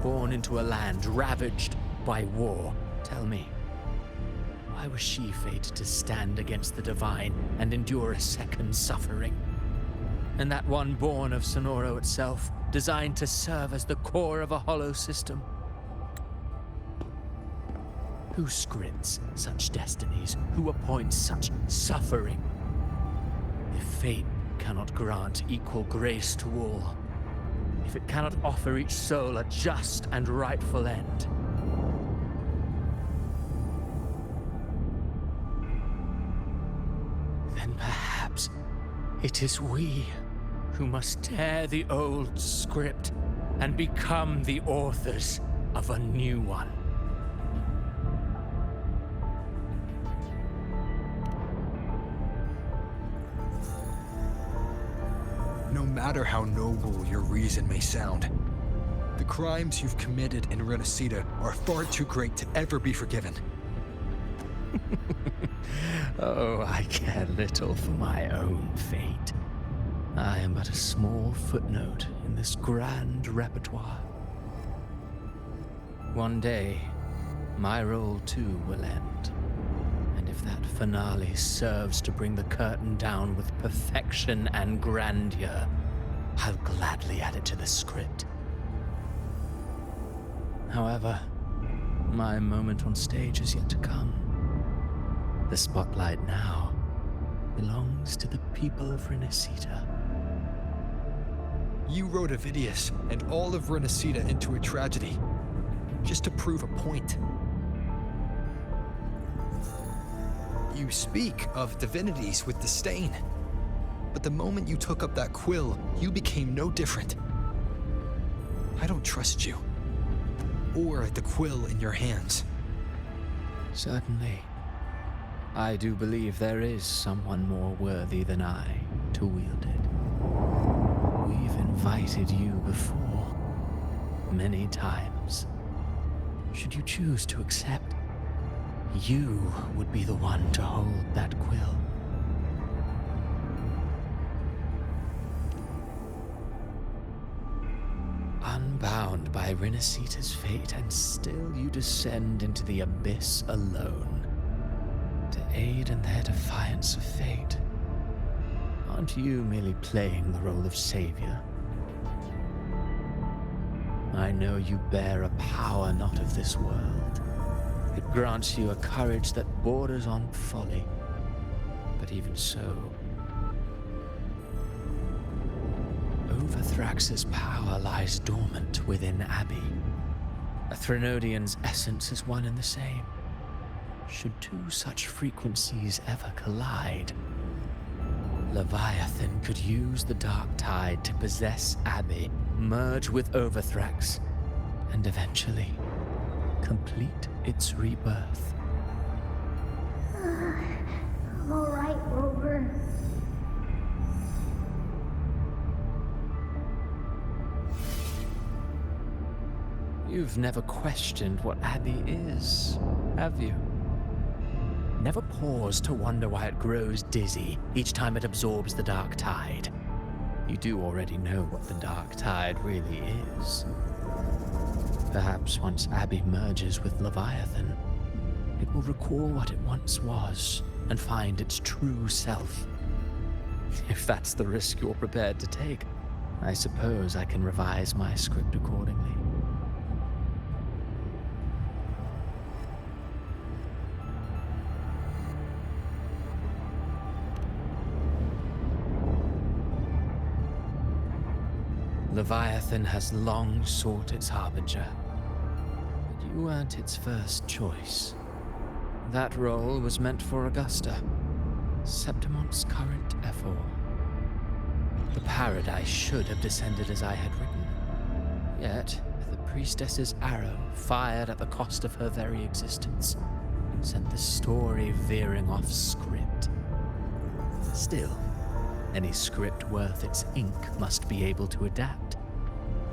born into a land ravaged by war. Tell me, why was she fated to stand against the divine and endure a second suffering? And that one born of Sonoro itself, designed to serve as the core of a hollow system? Who scripts such destinies? Who appoints such suffering? If fate cannot grant equal grace to all, if it cannot offer each soul a just and rightful end, then perhaps it is we who must tear the old script and become the authors of a new one. No matter how noble your reason may sound, the crimes you've committed in Renacida are far too great to ever be forgiven. Oh, I care little for my own fate. I am but a small footnote in this grand repertoire. One day, my role too will end. And if that finale serves to bring the curtain down with perfection and grandeur, I'll gladly add it to the script. However, my moment on stage is yet to come. The spotlight now belongs to the people of Renacida. You wrote Avidius and all of Renacida into a tragedy, just to prove a point. You speak of divinities with disdain, but the moment you took up that quill, you became no different. I don't trust you, or the quill in your hands. Certainly. I do believe there is someone more worthy than I to wield it. We've invited you before, many times. Should you choose to accept, you would be the one to hold that quill. Unbound by Renacida's fate, and still you descend into the abyss alone, to aid in their defiance of fate. Aren't you merely playing the role of savior? I know you bear a power not of this world. It grants you a courage that borders on folly. But even so, Overthrax's power lies dormant within Abbey. A Threnodian's essence is one and the same. Should two such frequencies ever collide, Leviathan could use the dark tide to possess Abbey, merge with Overthrax, and eventually complete its rebirth. I'm alright, Rover. You've never questioned what Abbey is, have you? Never paused to wonder why it grows dizzy each time it absorbs the dark tide. You do already know what the dark tide really is. Perhaps once Abbey merges with Leviathan, it will recall what it once was and find its true self. If that's the risk you're prepared to take, I suppose I can revise my script accordingly. Leviathan has long sought its harbinger, but you weren't its first choice. That role was meant for Augusta, Septimon's current Ephor. The paradise should have descended as I had written, yet the priestess's arrow, fired at the cost of her very existence, sent the story veering off script. Still, any script worth its ink must be able to adapt.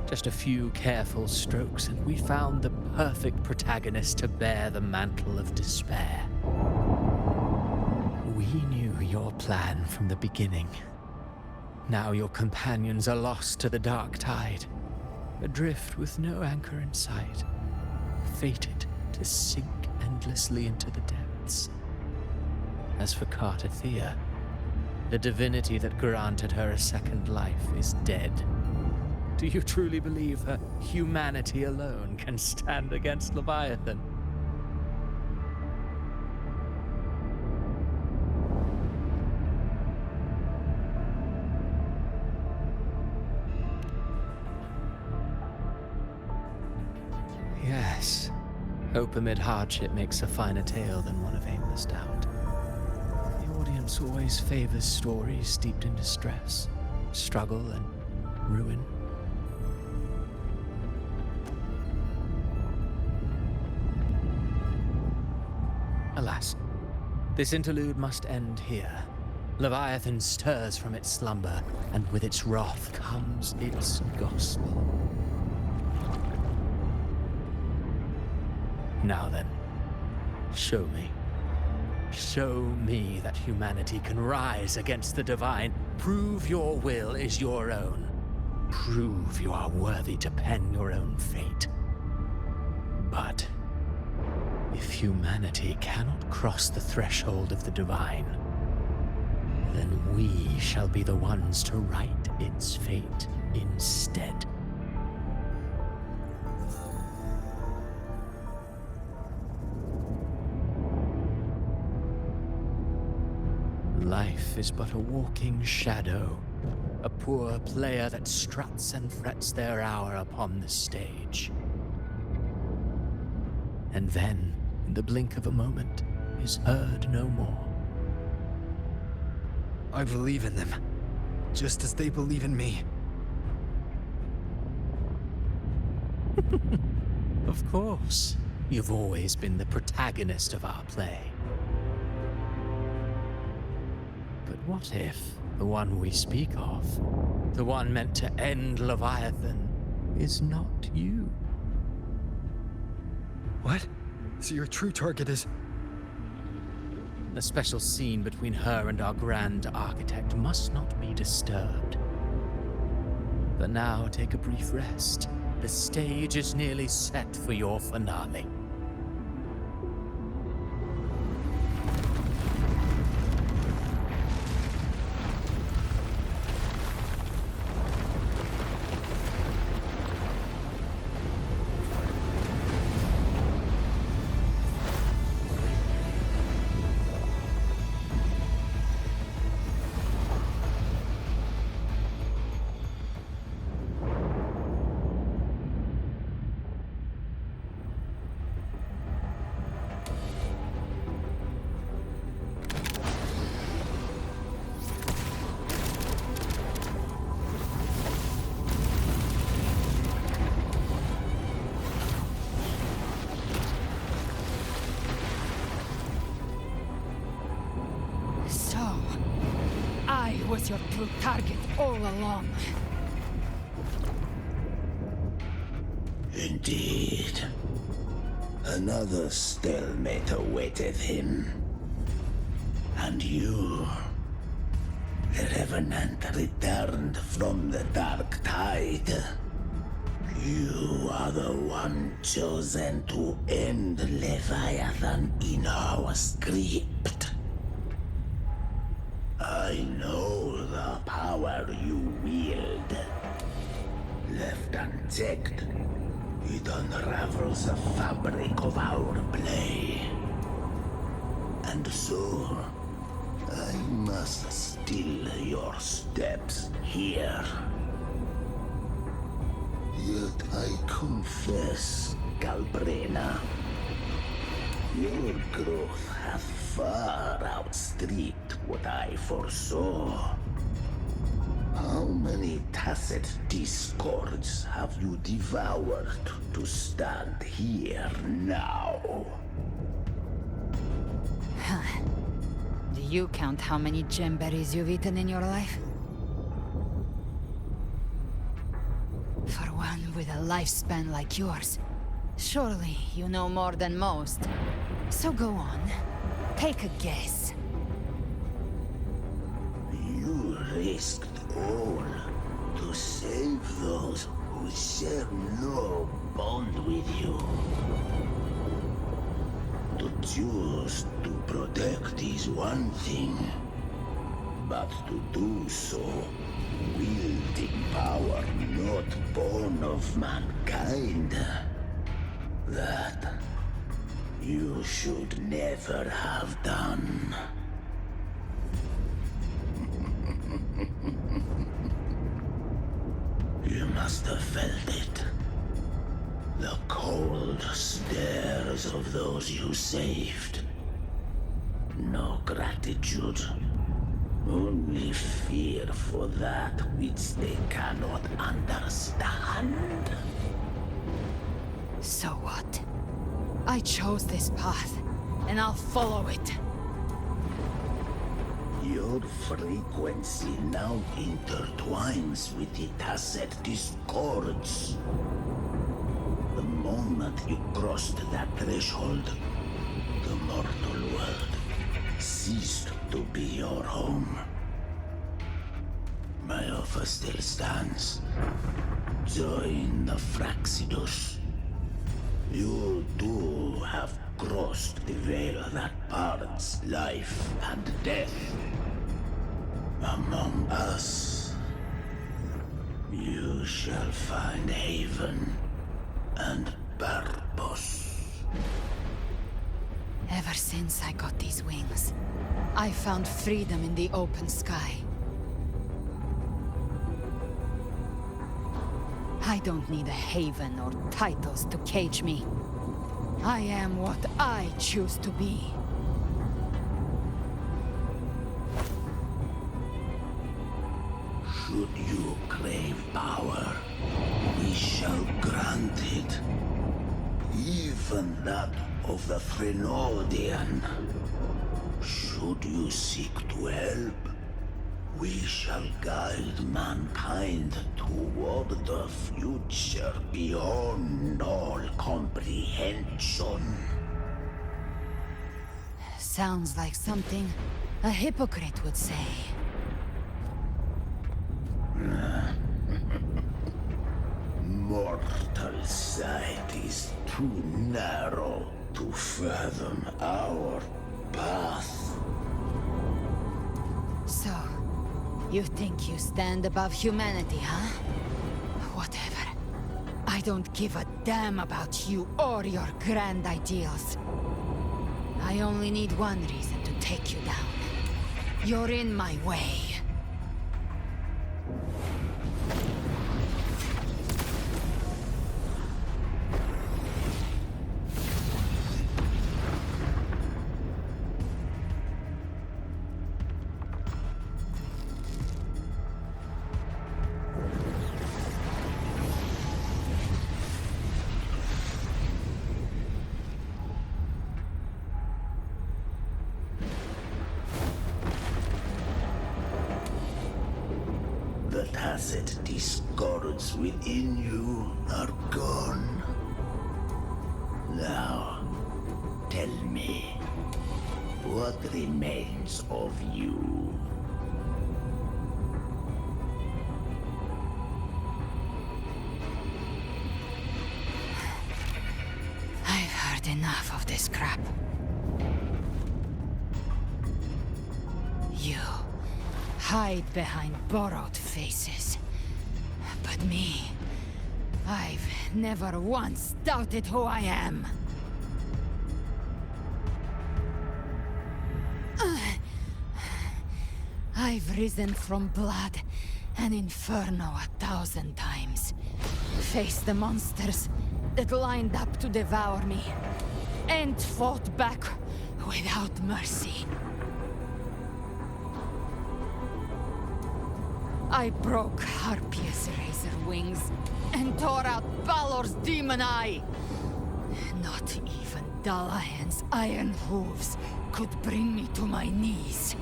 Just a few careful strokes, and we found the perfect protagonist to bear the mantle of despair. We knew your plan from the beginning. Now your companions are lost to the dark tide. adrift with no anchor in sight, fated to sink endlessly into the depths. As for Cartathea, the divinity that granted her a second life is dead. Do you truly believe her humanity alone can stand against Leviathan? Yes. Hope amid hardship makes a finer tale than one of aimless doubt. The audience always favors stories steeped in distress, struggle, and ruin. Alas, this interlude must end here. Leviathan stirs from its slumber, and with its wrath comes its gospel. Now then, show me. Show me that humanity can rise against the divine. Prove your will is your own. Prove you are worthy to pen your own fate. But if humanity cannot cross the threshold of the divine, then we shall be the ones to write its fate instead. Life is but a walking shadow, a poor player that struts and frets their hour upon the stage. And then, in the blink of a moment, is heard no more. I believe in them, just as they believe in me. Of course, you've always been the protagonist of our play. But what if the one we speak of, the one meant to end Leviathan, is not you? What? So your true target is... The special scene between her and our grand architect must not be disturbed. But now take a brief rest. The stage is nearly set for your finale. Was your true target all along. Indeed. Another stalemate awaited him. And you, the Revenant returned from the Dark Tide. You are the one chosen to end Leviathan in our script. I know the power you wield. Left unchecked, it unravels the fabric of our play. And so, I must still your steps here. Yet I confess, Galbrena, your growth hath far outstripped what I foresaw. How many tacit discords have you devoured to stand here now? Do you count how many gemberries you've eaten in your life? For one with a lifespan like yours, surely you know more than most. So go on, take a guess. You risked all to save those who share no bond with you. To choose to protect is one thing, but to do so, wielding power not born of mankind, that you should never have done. You must have felt it. The cold stares of those you saved. No gratitude. Only fear for that which they cannot understand. So what? I chose this path, and I'll follow it. Your frequency now intertwines with the Tacet discords. The moment you crossed that threshold, the mortal world ceased to be your home. My offer still stands. Join the Fraxidus. You too have crossed the veil that parts life and death. Among us, you shall find haven and purpose. Ever since I got these wings, I found freedom in the open sky. I don't need a haven or titles to cage me. I am what I choose to be. Should you crave power, we shall grant it. Even that of the Threnodian. Should you seek to help, we shall guide mankind toward the future beyond all comprehension. Sounds like something a hypocrite would say. Mortal sight is too narrow to fathom our path. So, you think you stand above humanity, huh? Whatever. I don't give a damn about you or your grand ideals. I only need one reason to take you down. You're in my way. The tacit discords within you are gone. Now, tell me, what remains of you? I've heard enough of this crap. You hide behind borrowed faces. But me, I've never once doubted who I am. I've risen from blood and inferno 1,000 times. Faced the monsters that lined up to devour me, and fought back without mercy. I broke Harpia's razor wings and tore out Balor's demon eye. Not even Dalahan's iron hooves could bring me to my knees.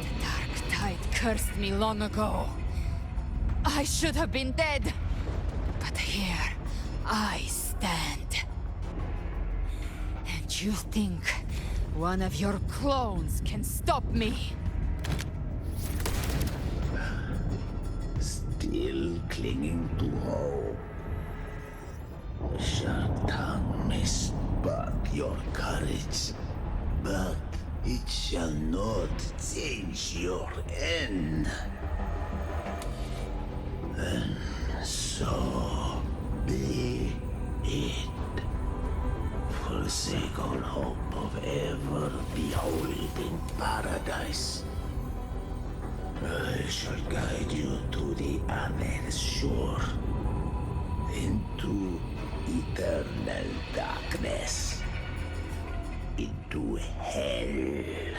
The dark tide cursed me long ago. I should have been dead, but here I stand. And you think one of your clones can stop me? Still clinging to hope. The sharp tongue may spark your courage, but it shall not change your end. And so be it. Forsake all hope of ever beholding paradise. I shall guide you to the other shore, into eternal darkness, into hell.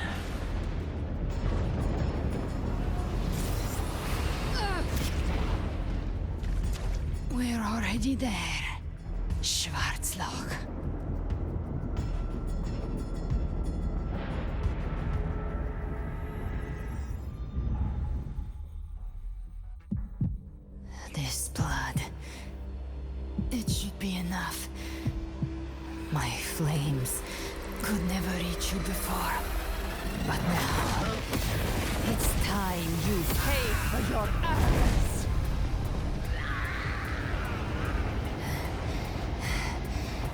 We're already there, Schwarzloch. This blood... it should be enough. My flames could never reach you before. But now, it's time you pay for your actions.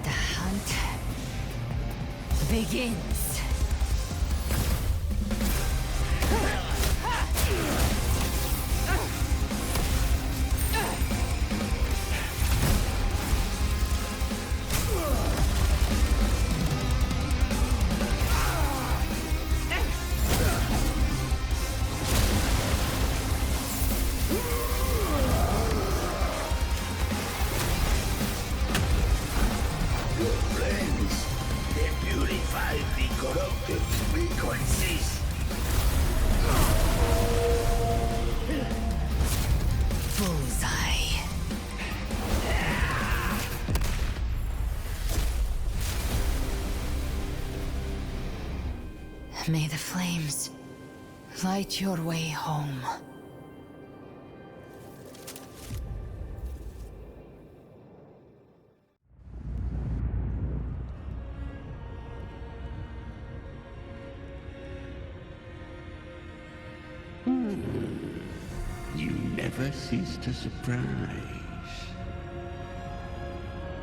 The hunt begins. May the flames light your way home. You never cease to surprise.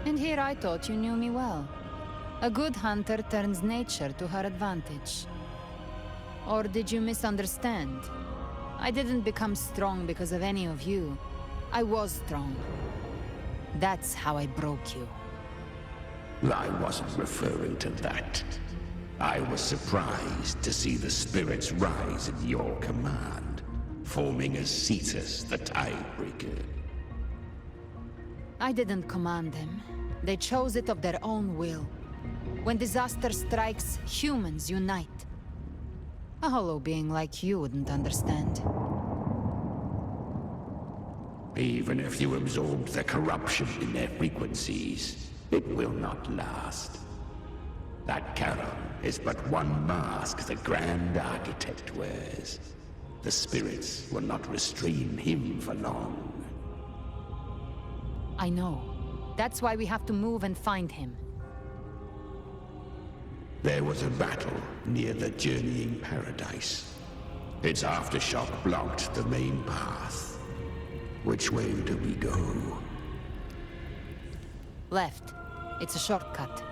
And here I thought you knew me well. A good hunter turns nature to her advantage. Or did you misunderstand? I didn't become strong because of any of you. I was strong. That's how I broke you. I wasn't referring to that. I was surprised to see the spirits rise at your command, forming as Cetus the Tidebreaker. I didn't command them. They chose it of their own will. When disaster strikes, humans unite. A hollow being like you wouldn't understand. Even if you absorbed the corruption in their frequencies, it will not last. That Charon is but one mask the Grand Architect wears. The spirits will not restrain him for long. I know. That's why we have to move and find him. There was a battle near the Journeying Paradise. Its aftershock blocked the main path. Which way do we go? Left. It's a shortcut.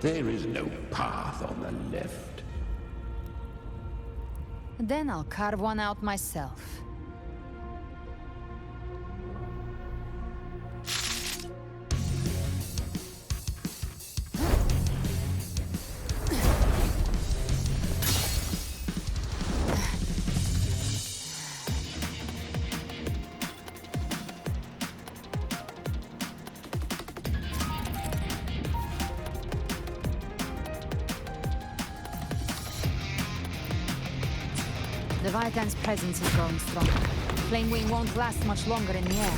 There is no path on the left. Then I'll carve one out myself. The Vitan's presence is growing stronger. Flame Wing won't last much longer in the air.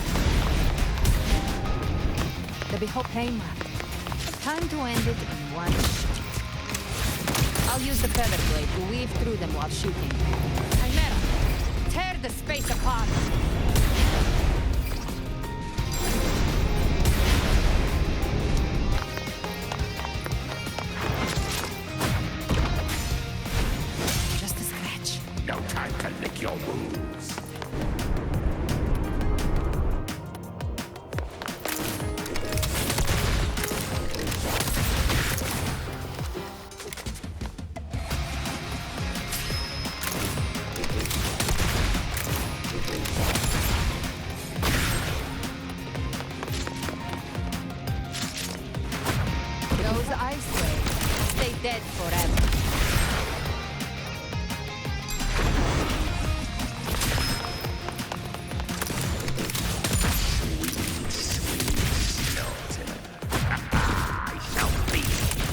The Behopheim. Time to end it in one shot. I'll use the feather blade to weave through them while shooting. Chimera, tear the space apart! No time to lick your wounds. dead forever.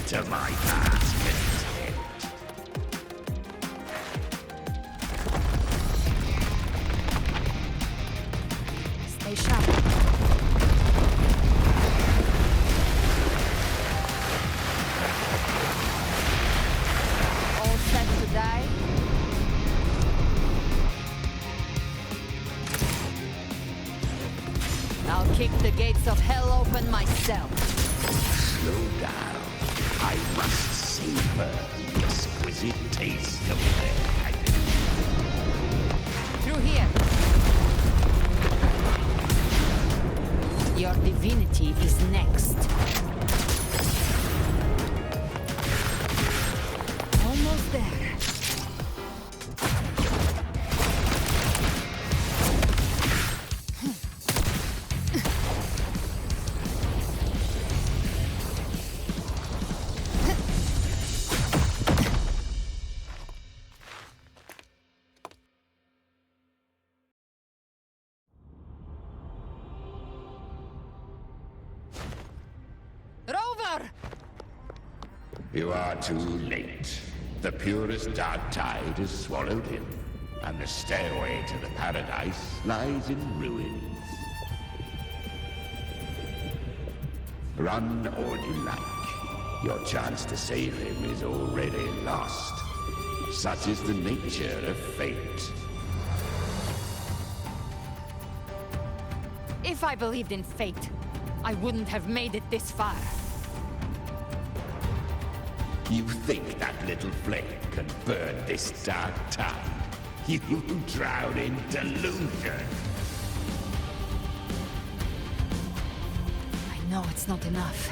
To my heart's content. Stay sharp. All set to die? I'll kick the gates of hell open myself. Slow down. I must savor the exquisite taste of their agony. Through here. Your divinity is next. Almost there. Rover! You are too late. The purest dark tide has swallowed him, and the stairway to the paradise lies in ruins. Run all you like. Your chance to save him is already lost. Such is the nature of fate. If I believed in fate, I wouldn't have made it this far. You think that little flame can burn this dark tide? You drown in delusion. I know it's not enough.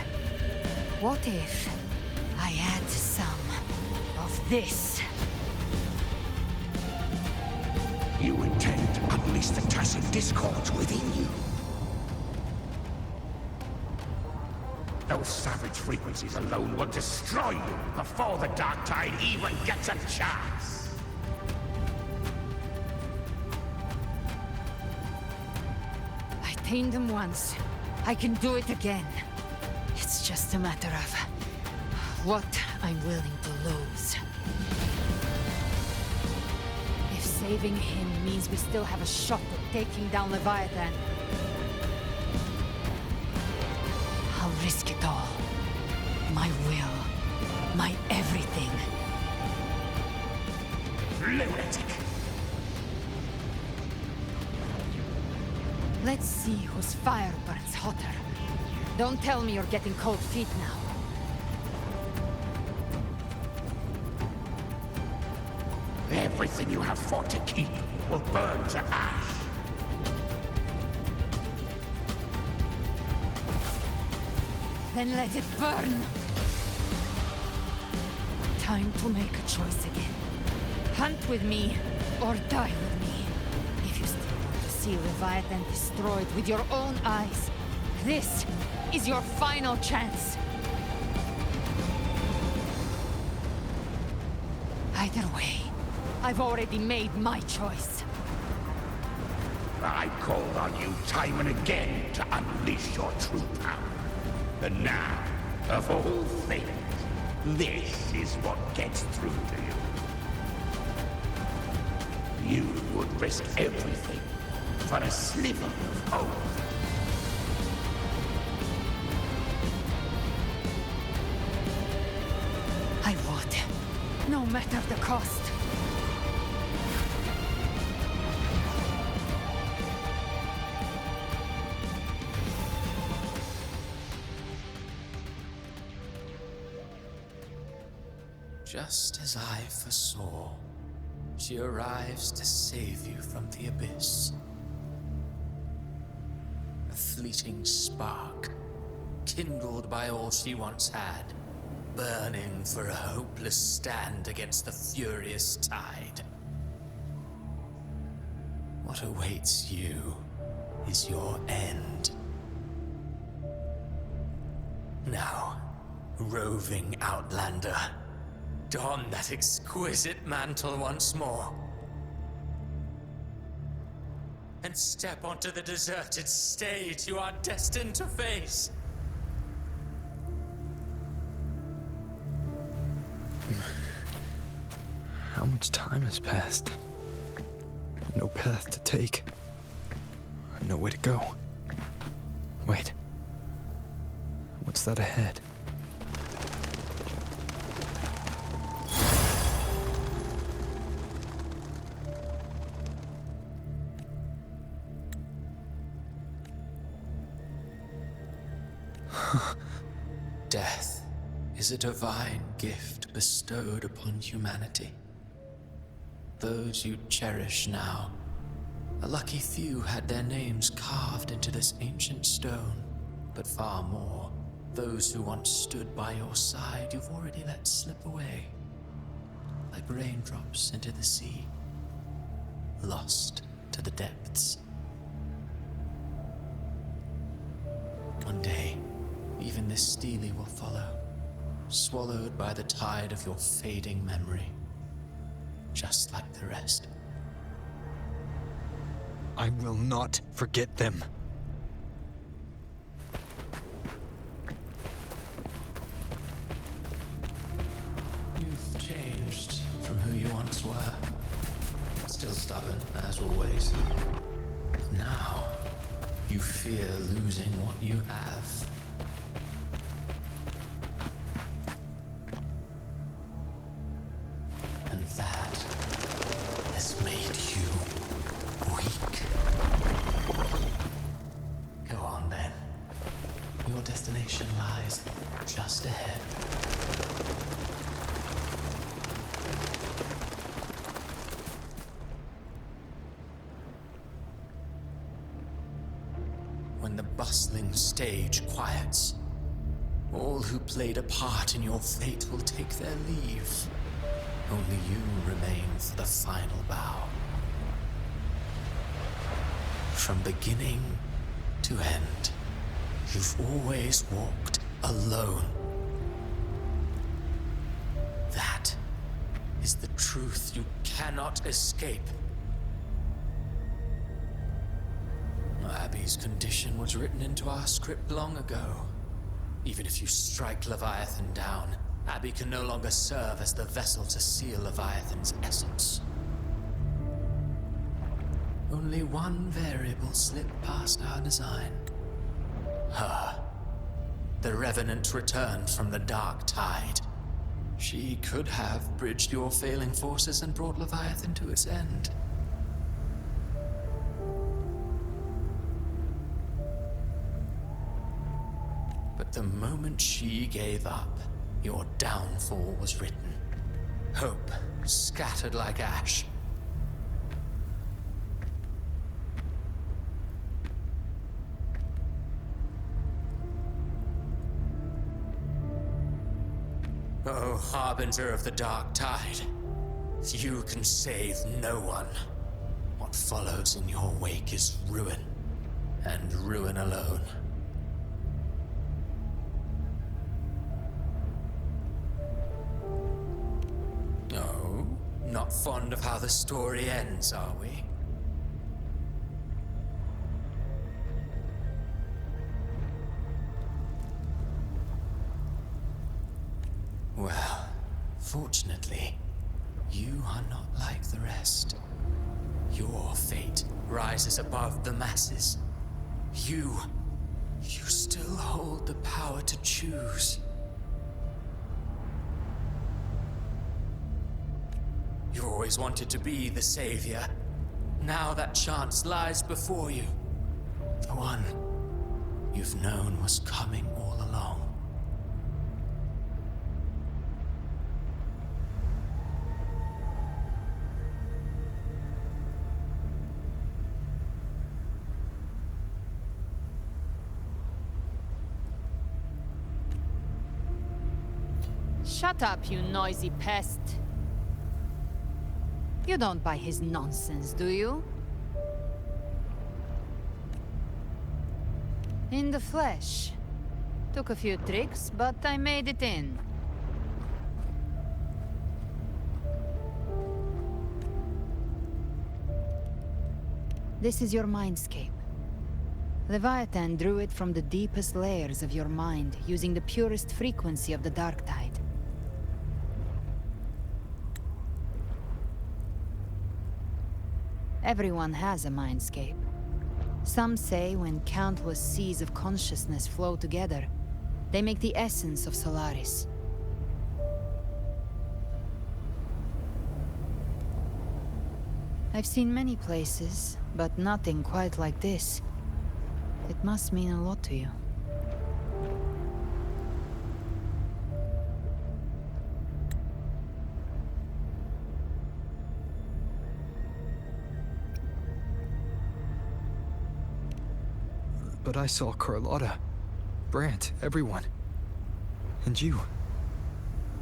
What if I add some of this? You intend to unleash the tacit discords within you. Those savage frequencies alone will destroy you before the dark tide even gets a chance. I tamed them once. I can do it again. It's just a matter of what I'm willing to lose. If saving him means we still have a shot at taking down Leviathan, I'll risk it all. My will. My everything. Lunatic! Let's see whose fire burns hotter. Don't tell me you're getting cold feet now. Everything you have fought to keep will burn to ash. Then let it burn! Time to make a choice again. Hunt with me, or die with me. If you still want to see Leviathan destroyed with your own eyes, this is your final chance. Either way, I've already made my choice. I called on you time and again to unleash your true power. And now, of all things, this is what gets through to you. You would risk everything for a sliver of hope. I would, no matter the cost. Just as I foresaw, she arrives to save you from the abyss. A fleeting spark, kindled by all she once had, burning for a hopeless stand against the furious tide. What awaits you is your end. Now, roving outlander, don that exquisite mantle once more. And step onto the deserted stage you are destined to face. How much time has passed? No path to take. No way to go. Wait. What's that ahead? Death is a divine gift bestowed upon humanity. Those you cherish now, a lucky few had their names carved into this ancient stone, but far more, those who once stood by your side you've already let slip away, like raindrops into the sea, lost to the depths. One day, even this stele will follow, swallowed by the tide of your fading memory, just like the rest. I will not forget them. You've changed from who you once were. Still stubborn, as always. Now, you fear losing what you have. And that has made you weak. Go on then. Your destination lies just ahead. When the bustling stage quiets, all who played a part in your fate will take their leave. Only you remain for the final bow. From beginning to end, you've always walked alone. That is the truth you cannot escape. Abby's condition was written into our script long ago. Even if you strike Leviathan down, Abby can no longer serve as the vessel to seal Leviathan's essence. Only one variable slipped past our design. Her. The Revenant returned from the dark tide. She could have bridged your failing forces and brought Leviathan to its end. But the moment she gave up, your downfall was written. Hope scattered like ash. Oh, harbinger of the dark tide, you can save no one. What follows in your wake is ruin, and ruin alone. No, not fond of how the story ends, are we? Well, fortunately, you are not like the rest. Your fate rises above the masses. You still hold the power to choose. You always wanted to be the savior. Now that chance lies before you. The one you've known was coming all along. Shut up, you noisy pest. You don't buy his nonsense, do you? In the flesh. Took a few tricks, but I made it in. This is your mindscape. Leviathan drew it from the deepest layers of your mind, using the purest frequency of the dark tide. Everyone has a mindscape. Some say when countless seas of consciousness flow together, they make the essence of Solaris. I've seen many places, but nothing quite like this. It must mean a lot to you. But I saw Carlotta, Brant, everyone. And you.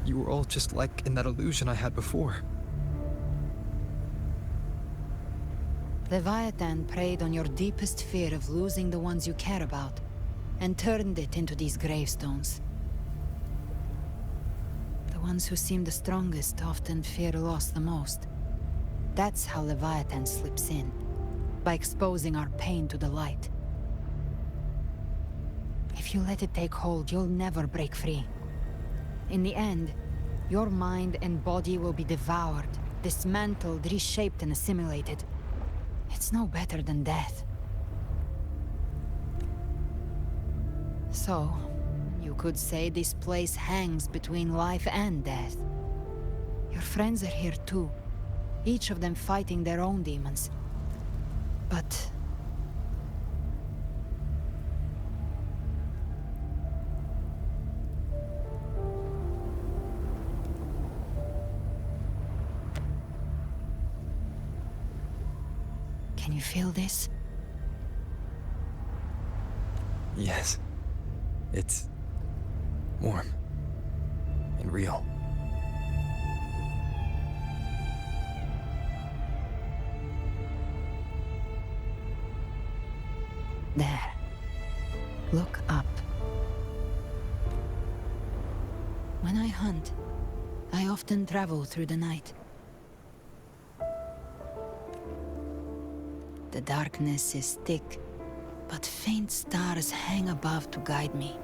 You were all just like in that illusion I had before. Leviathan preyed on your deepest fear of losing the ones you care about, and turned it into these gravestones. The ones who seem the strongest often fear loss the most. That's how Leviathan slips in, by exposing our pain to the light. If you let it take hold, you'll never break free. In the end, your mind and body will be devoured, dismantled, reshaped, and assimilated. It's no better than death. So, you could say this place hangs between life and death. Your friends are here too, each of them fighting their own demons. But... can you feel this? Yes. It's warm and real. There. Look up. When I hunt, I often travel through the night. The darkness is thick, but faint stars hang above to guide me.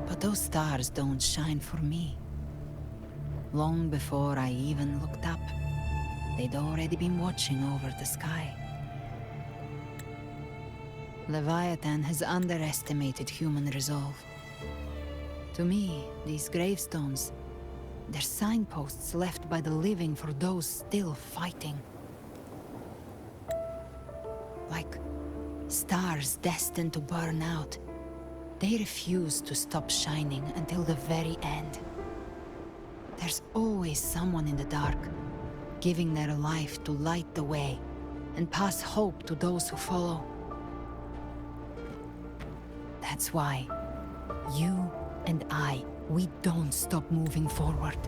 But those stars don't shine for me. Long before I even looked up, they'd already been watching over the sky. Leviathan has underestimated human resolve. To me, these gravestones, they're signposts left by the living for those still fighting. Like stars destined to burn out. They refuse to stop shining until the very end. There's always someone in the dark, giving their life to light the way and pass hope to those who follow. That's why you and I, we don't stop moving forward.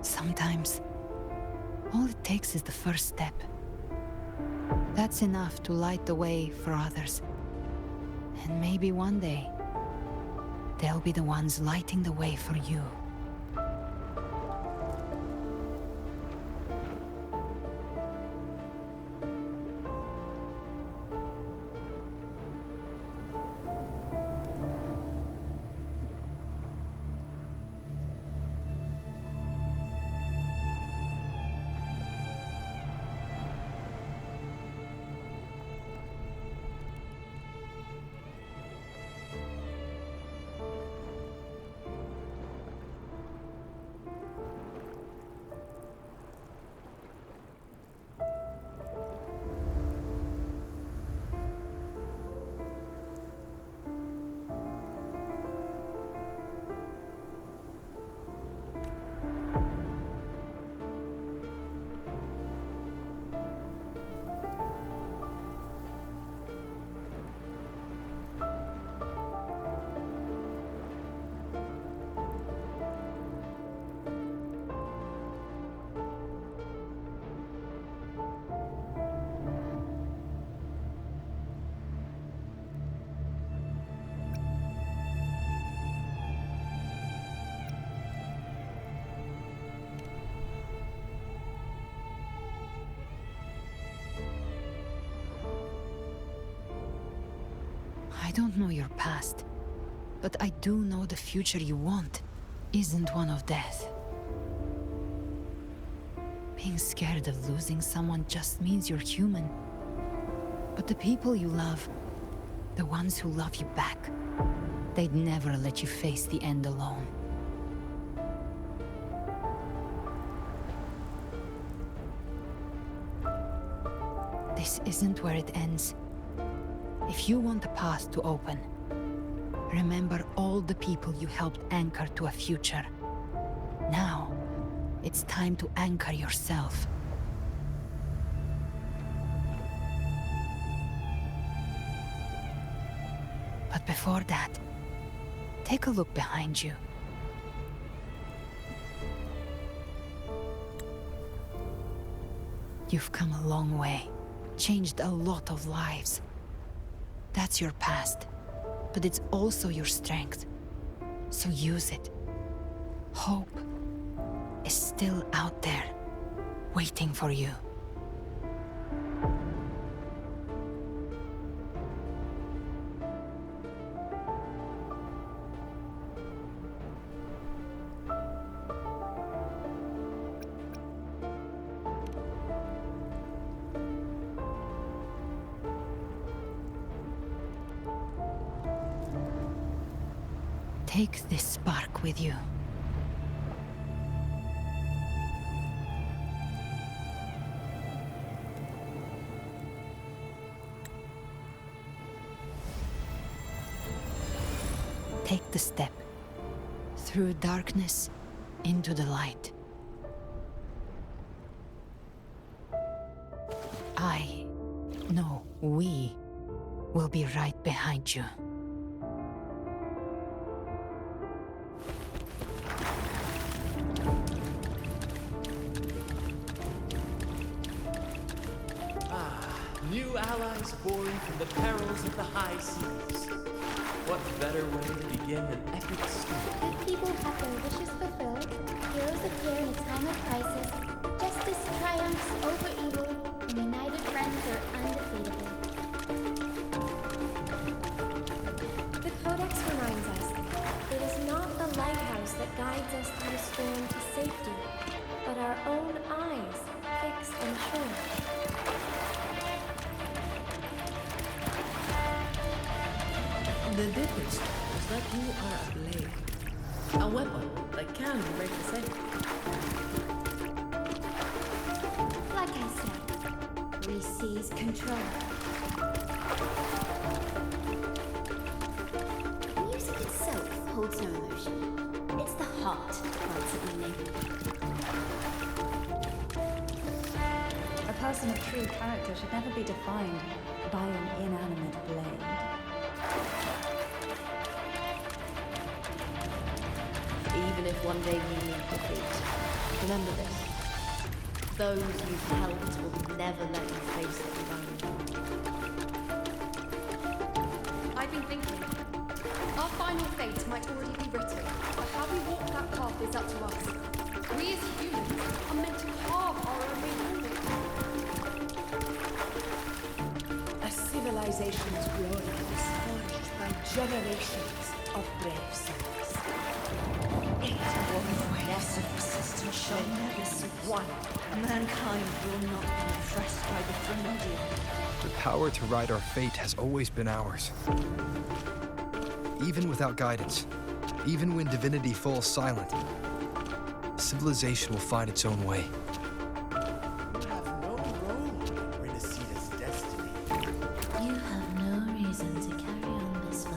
Sometimes, all it takes is the first step. That's enough to light the way for others. And maybe one day, they'll be the ones lighting the way for you. I don't know your past, but I do know the future you want isn't one of death. Being scared of losing someone just means you're human. But the people you love, the ones who love you back, they'd never let you face the end alone. This isn't where it ends. If you want the path to open, remember all the people you helped anchor to a future. Now, it's time to anchor yourself. But before that, take a look behind you. You've come a long way, changed a lot of lives. That's your past, but it's also your strength. So use it. Hope is still out there, waiting for you. Take this spark with you. Take the step through darkness into the light. We will be right behind you. New allies born from the perils of the high seas. What better way to begin an epic story? Good people have their wishes fulfilled, heroes appear in a time of crisis, justice triumphs over evil, and united friends are undefeatable. The Codex reminds us, it is not the lighthouse that guides us through a storm to safety, but our own eyes fixed on shore. The difference is that you are a blade. A weapon that can break the sail. Like I said, we seize control. Music itself holds no emotion. It's the heart that ultimately. A person of true character should never be defined by an inanimate blade. Even if one day you meet defeat, remember this. Those you've helped will never let you face it alone. I've been thinking. Our final fate might already be written, but how we walk that path is up to us. We as humans are meant to carve our own way forward. A civilization's glory is forged by generations of brave souls. It will yes, of persistence shall never see one. Mankind will not be impressed by the primordial. The power to ride our fate has always been ours. Even without guidance, even when divinity falls silent, civilization will find its own way. You have no role in Renaceda's destiny. You have no reason to carry on this fight.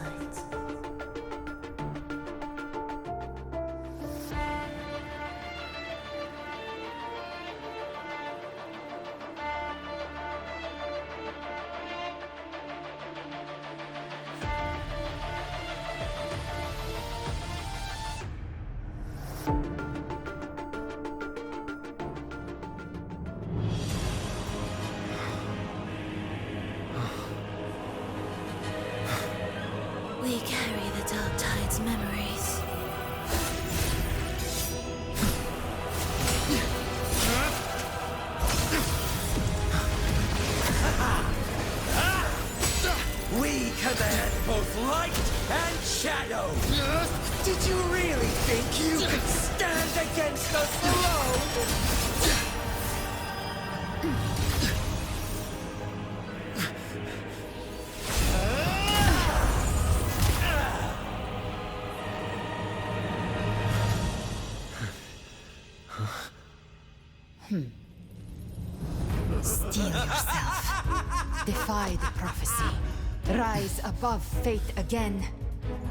We carry the Dark Tide's memories. We command both Did you really think you could stand against us alone? Steel yourself. Defy the prophecy. Rise above fate again.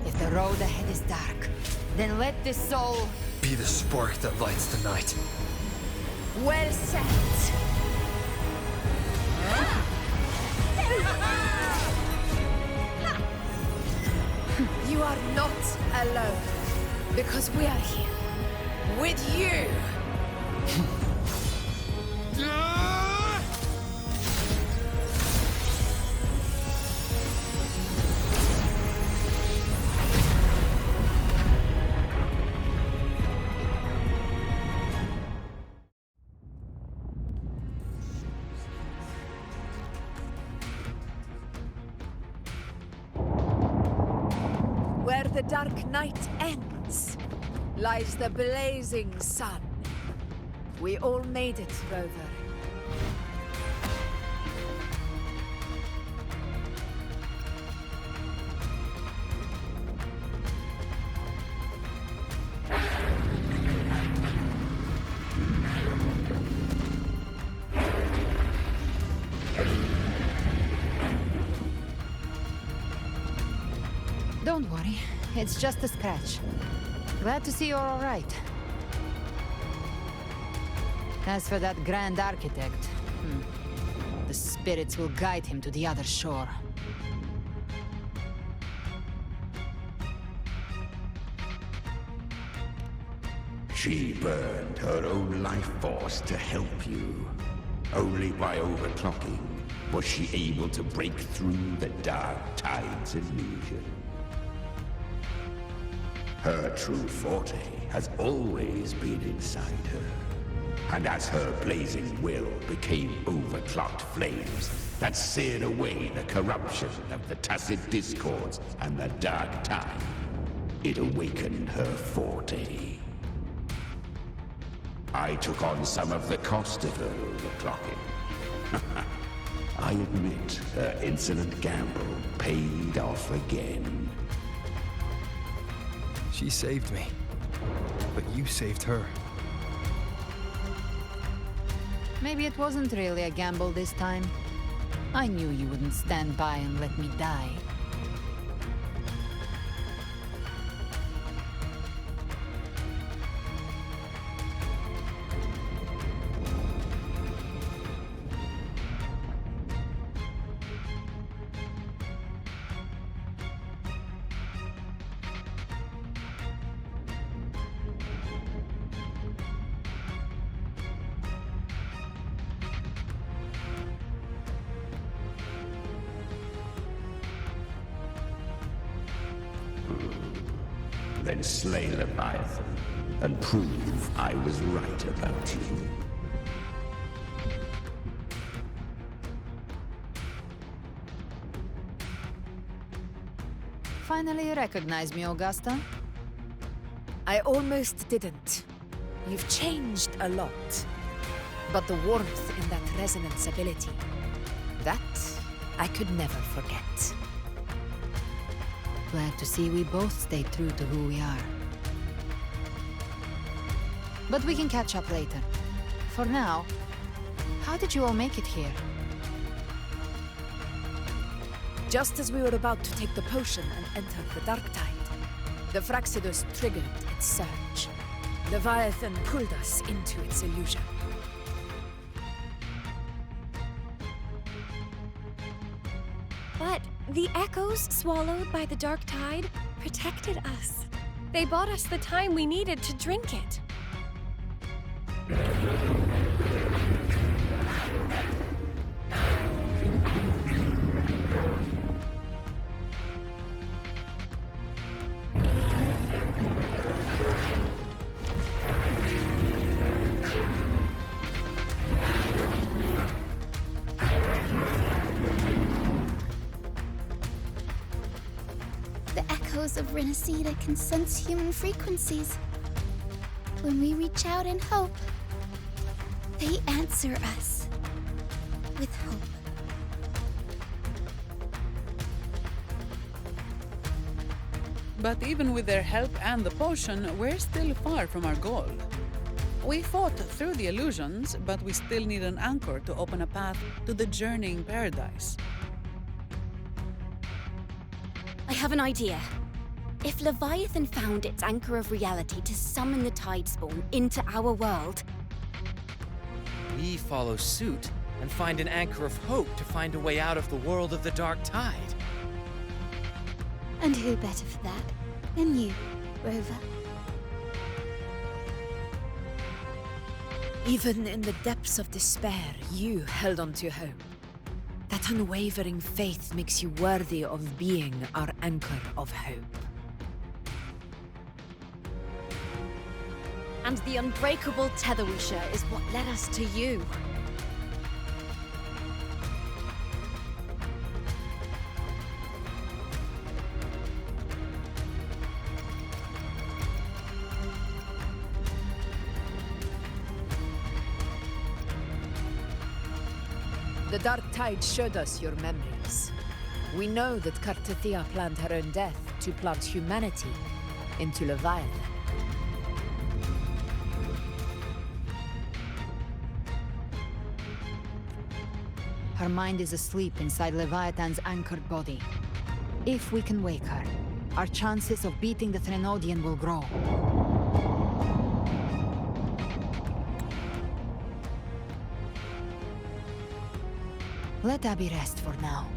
If the road ahead is dark, then let this soul... Be the spark that lights the night. Well said. You are not alone, because we are here with you. Where the dark night ends, lies the blazing sun. We all made it, Rover. Don't worry, it's just a scratch. Glad to see you're all right. As for that Grand Architect, the spirits will guide him to the other shore. She burned her own life force to help you. Only by overclocking was she able to break through the Dark Tide's illusion. Her true forte has always been inside her. And as her blazing will became overclocked flames that seared away the corruption of the Tacit Discords and the Dark Tide, it awakened her forte. I took on some of the cost of her overclocking. I admit her insolent gamble paid off again. She saved me, but you saved her. Maybe it wasn't really a gamble this time. I knew you wouldn't stand by and let me die. Then slay Leviathan and prove I was right about you. Finally you recognize me, Augusta? I almost didn't. You've changed a lot. But the warmth in that resonance ability, that I could never forget. Glad to see we both stayed true to who we are. But we can catch up later. For now, how did you all make it here? Just as we were about to take the potion and enter the Dark Tide, the Fraxidus triggered its surge. Leviathan pulled us into its illusion. But the echoes swallowed by the Dark Tide protected us. They bought us the time we needed to drink it. echoes of Renacida can sense human frequencies. When we reach out in hope, they answer us with hope. But even with their help and the potion, we're still far from our goal. We fought through the illusions, but we still need an anchor to open a path to the journeying paradise. I have an idea. If Leviathan found its anchor of reality to summon the Tidespawn into our world, We follow suit and find an anchor of hope to find a way out of the world of the Dark Tide. And who better for that than you, Rover? Even in the depths of despair, you held on to hope. That unwavering faith makes you worthy of being our anchor of hope. and the unbreakable tether we share is what led us to you. The Dark Tide showed us your memories. We know that Kartathea planned her own death to plant humanity into Leviathan. Her mind is asleep inside Leviathan's anchored body. If we can wake her, our chances of beating the Threnodian will grow. Let Abby rest for now.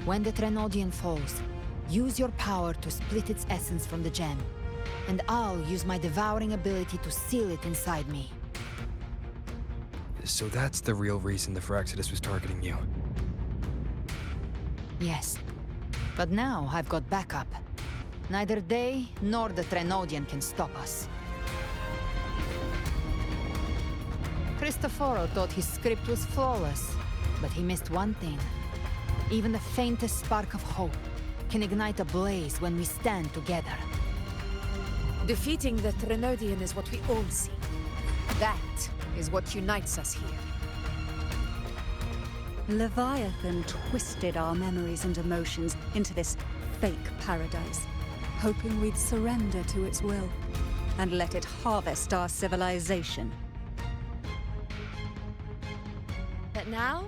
When the Threnodian falls, use your power to split its essence from the gem, and I'll use my devouring ability to seal it inside me. So that's the real reason the Phyrexidus was targeting you. Yes, but now I've got backup. Neither they nor the Threnodian can stop us. Cristoforo thought his script was flawless, but he missed one thing. Even the faintest spark of hope can ignite a blaze when we stand together. Defeating the Threnodian is what we all see. That is what unites us here. Leviathan twisted our memories and emotions into this fake paradise, hoping we'd surrender to its will and let it harvest our civilization. But now,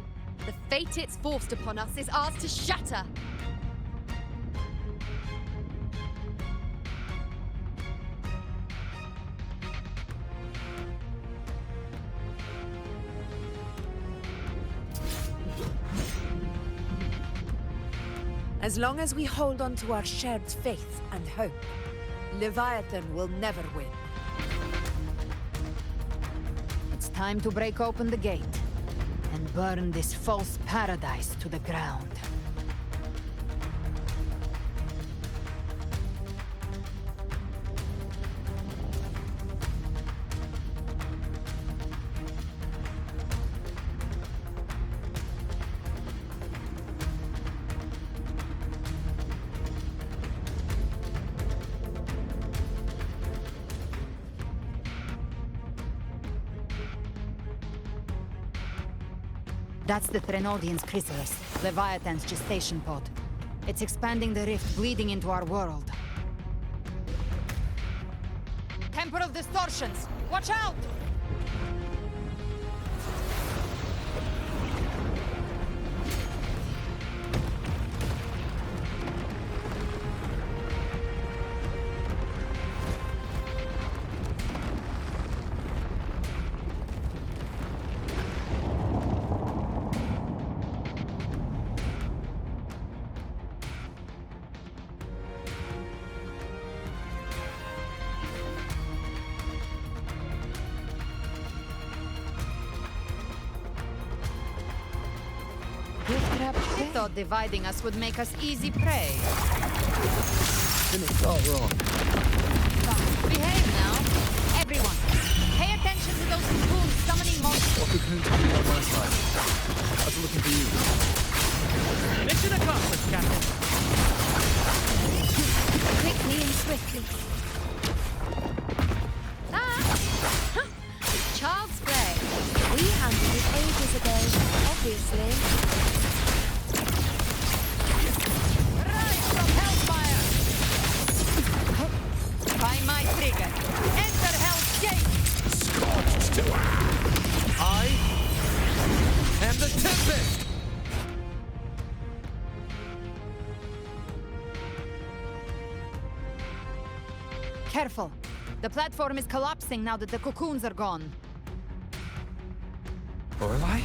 the fate it's forced upon us is ours to shatter. As long as we hold on to our shared faith and hope, Leviathan will never win. It's time to break open the gate and burn this false paradise to the ground. That's the Threnodian's chrysalis, Leviathan's gestation pod. It's expanding the rift, bleeding into our world. Temporal distortions! Watch out! I thought dividing us would make us easy prey. Then it's all wrong. Behave now. Everyone, pay attention to those cocoons summoning monsters. What cocoons are you on my side? How's it looking for you? Mission accomplished, Captain. quickly and swiftly. Child's play. We handled it ages ago, obviously. Rise from Hellfire! Find my trigger. Enter Hell's Gate! Scorched to I am the Tempest! Careful. The platform is collapsing now that the cocoons are gone. Lorelei?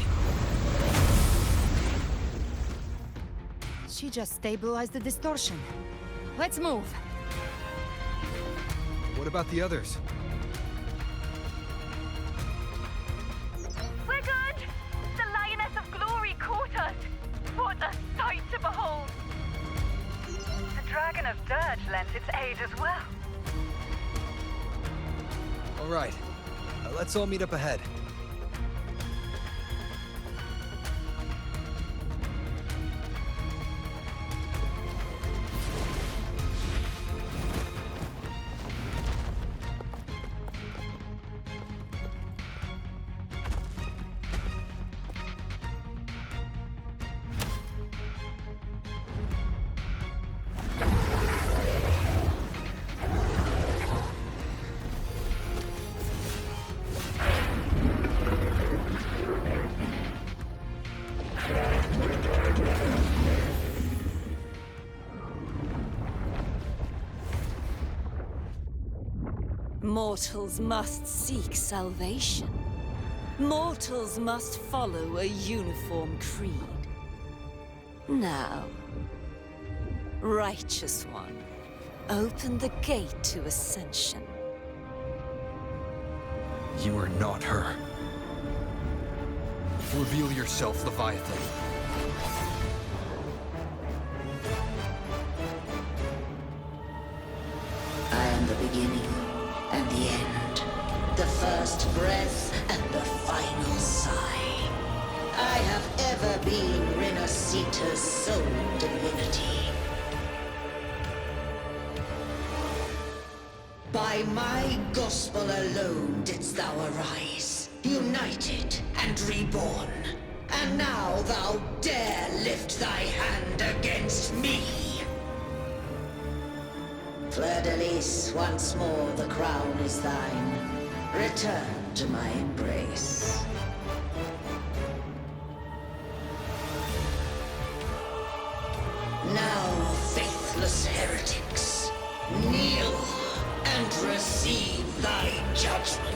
She just stabilized the distortion. Let's move. What about the others? We're good! The Lioness of Glory caught us! What a sight to behold! The Dragon of Dirge lent its aid as well. All right. Let's all meet up ahead. Mortals must seek salvation. Mortals must follow a uniform creed. Now, Righteous One, open the gate to ascension. You are not her. Reveal yourself, Leviathan. I am the beginning and the end, the first breath and the final sigh. I have ever been Renacita's sole divinity. By my gospel alone didst thou arise, united and reborn. And now thou dare lift thy hand against me. Fleur-de-Lis, once more the crown is thine. Return to my embrace. Now, faithless heretics, kneel and receive thy judgment.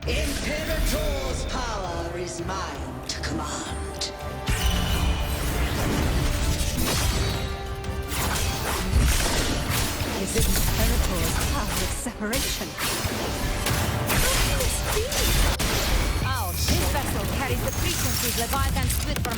Imperator's power is mine to command. Is it Imperator's power of separation? Ouch! This vessel carries the frequencies Leviathan split from